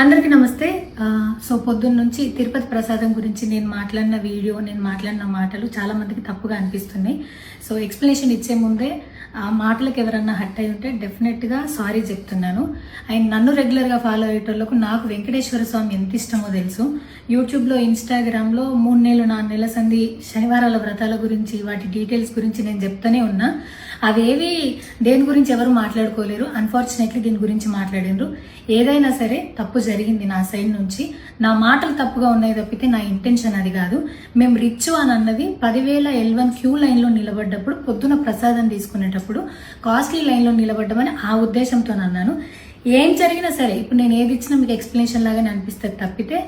అందరికీ నమస్తే. సో పొద్దున్న నుంచి తిరుపతి ప్రసాదం గురించి నేను మాట్లాడిన వీడియో, నేను మాట్లాడిన మాటలు చాలా మందికి తప్పుగా అనిపిస్తున్నాయి. సో ఎక్స్ప్లెనేషన్ ఇచ్చే ముందే ఆ మాటలకు ఎవరన్నా హట్ అయి ఉంటే డెఫినెట్గా సారీ చెప్తున్నాను. అండ్ నన్ను రెగ్యులర్గా ఫాలో అయ్యేటోళ్ళకు నాకు వెంకటేశ్వర స్వామి ఎంత ఇష్టమో తెలుసు. యూట్యూబ్లో, ఇన్స్టాగ్రామ్లో 3 నెలలు 4 నెలల సంది శనివారాల వ్రతాల గురించి, వాటి డీటెయిల్స్ గురించి నేను చెప్తూనే ఉన్నా. అవేవి దేని గురించి ఎవరు మాట్లాడుకోలేరు. అన్ఫార్చునేట్లీ దీని గురించి మాట్లాడినరు. ఏదైనా సరే తప్పు జరిగింది నా సైడ్ నుంచి. నా మాటలు తప్పుగా ఉన్నాయి తప్పితే నా ఇంటెన్షన్ అది కాదు. మేము రిచ్ అని అన్నది 10,000 L1 క్యూ లైన్లో నిలబడ్డప్పుడు, పొద్దున ప్రసాదం తీసుకునేటప్పుడు కాస్ట్లీ లైన్లో నిలబడ్డమని ఆ ఉద్దేశంతో అన్నాను. ఏం జరిగినా సరే ఇప్పుడు నేను ఏది ఇచ్చినా మీకు ఎక్స్ప్లెనేషన్ లాగానే అనిపిస్తుంది తప్పితే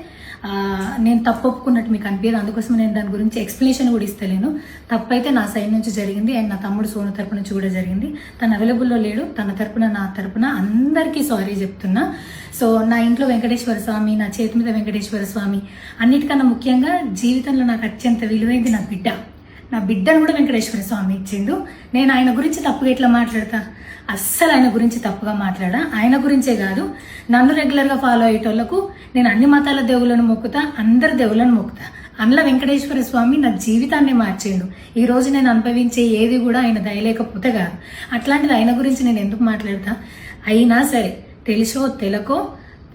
నేను తప్పు ఒప్పుకున్నట్టు మీకు అనిపించదు. అందుకోసం నేను దాని గురించి ఎక్స్ప్లెనేషన్ కూడా ఇస్తలేను. తప్పైతే నా సైడ్ నుంచి జరిగింది అండ్ నా తమ్ముడు సోను తరపు నుంచి కూడా జరిగింది. తను అవైలబుల్లో లేడు. తన తరపున, నా తరపున అందరికీ సారీ చెప్తున్నా. సో నా ఇంట్లో వెంకటేశ్వర స్వామి, నా చేతి మీద వెంకటేశ్వర స్వామి, అన్నిటికన్నా ముఖ్యంగా జీవితంలో నాకు అత్యంత విలువైంది నా బిడ్డ. నా బిడ్డను కూడా వెంకటేశ్వర స్వామి ఇచ్చిండు. నేను ఆయన గురించి తప్పుగా ఎట్లా మాట్లాడతా? అస్సలు ఆయన గురించి తప్పుగా మాట్లాడా. ఆయన గురించే కాదు, నన్ను రెగ్యులర్గా ఫాలో అయ్యేటోళ్లకు నేను అన్ని మతాల దేవులను మొక్కుతా, అందరి దేవులను మొక్కుతా. అందులో వెంకటేశ్వర స్వామి నా జీవితాన్ని మార్చిండు. ఈ రోజు నేను అనుభవించే ఏది కూడా ఆయన దయలేకపోతే కాదు. అట్లాంటిది ఆయన గురించి నేను ఎందుకు మాట్లాడతా? అయినా సరే తెలుసో తెలకో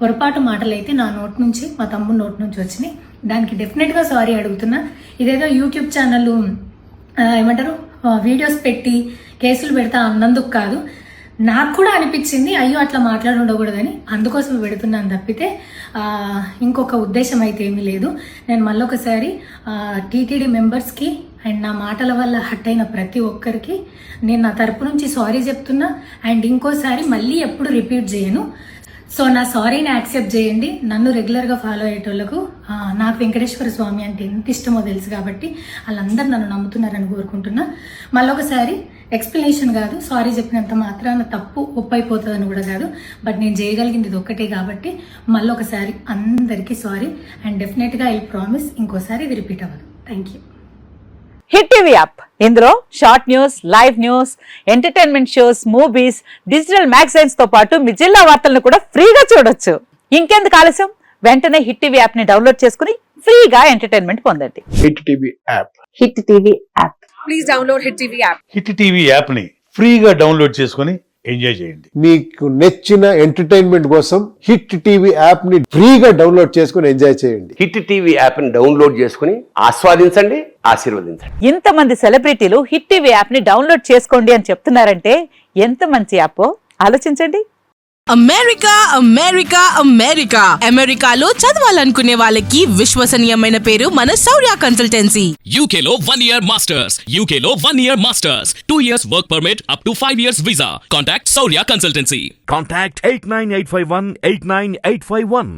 పొరపాటు మాటలైతే నా నోటి నుంచి, మా తమ్ముడు నోటి నుంచి వచ్చినాయి. దానికి డెఫినెట్గా సారీ అడుగుతున్నా. ఇదేదో యూట్యూబ్ ఛానల్ ఏమంటారు వీడియోస్ పెట్టి కేసులు పెడతా అన్నందుకు కాదు, నాకు కూడా అనిపించింది అయ్యో అట్లా మాట్లాడి ఉండకూడదని, అందుకోసం పెడుతున్నాను తప్పితే ఇంకొక ఉద్దేశం అయితే ఏమీ లేదు. నేను మళ్ళొకసారి టీటీడీ మెంబర్స్కి అండ్ నా మాటల వల్ల హట్ అయిన ప్రతి ఒక్కరికి నేను నా తరపు నుంచి సారీ చెప్తున్నా. అండ్ ఇంకోసారి మళ్ళీ ఎప్పుడు రిపీట్ చేయను. సో నా సారీని యాక్సెప్ట్ చేయండి. నన్ను రెగ్యులర్గా ఫాలో అయ్యేటోళ్లకు నాకు వెంకటేశ్వర స్వామి అంటే ఎంత ఇష్టమో తెలుసు కాబట్టి వాళ్ళందరూ నన్ను నమ్ముతున్నారని కోరుకుంటున్నా. మళ్ళొకసారి ఎక్స్ప్లెనేషన్ కాదు, సారీ చెప్పినంత మాత్రాన తప్పు ఒప్పైపోతుందని కూడా కాదు. బట్ నేను చేయగలిగింది ఇది ఒక్కటే కాబట్టి మళ్ళొకసారి అందరికీ సారీ. అండ్ డెఫినెట్గా ఐ ప్రామిస్ ఇంకోసారి ఇది రిపీట్ అవ్వదు. Thank you. Hit TV app, ఇందులో short news, live news, entertainment shows, movies, digital magazines తో పాటు మీ జిల్లా వార్తలను కూడా ఫ్రీగా చూడొచ్చు. ఇంకెందుకు ఆలస్యం, వెంటనే హిట్ టీవీ యాప్ ని డౌన్లోడ్ చేసుకుని ఫ్రీగా ఎంటర్టైన్మెంట్ పొందండి. Hit TV app. Hit TV app. Please download hit TV app. Hit TV app ని ఫ్రీగా డౌన్లోడ్ చేసుకుని ఎంజాయ్ చేయండి. మీకు నచ్చిన ఎంటర్టైన్మెంట్ కోసం హిట్ టీవీ యాప్ ని ఫ్రీగా డౌన్లోడ్ చేసుకుని ఎంజాయ్ చేయండి. హిట్ టీవీ యాప్ ని డౌన్లోడ్ చేసుకుని ఆస్వాదించండి, ఆశీర్వదించండి. ఇంతమంది సెలబ్రిటీలు హిట్ టీవీ యాప్ ని డౌన్లోడ్ చేసుకోండి అని చెప్తున్నారంటే ఎంత మంచి యాప్ ఆలోచించండి. అమెరికా అమెరికా అమెరికా అమెరికాలో చదవాలనుకునే వాళ్ళకి విశ్వసనీయమైన పేరు మన శౌర్య కన్సల్టెన్సీ. UK లో 1 year masters. UK లో 1 year masters. 2 years work permit up to 5 years visa. Contact Saurya Consultancy. Contact 89851 89851.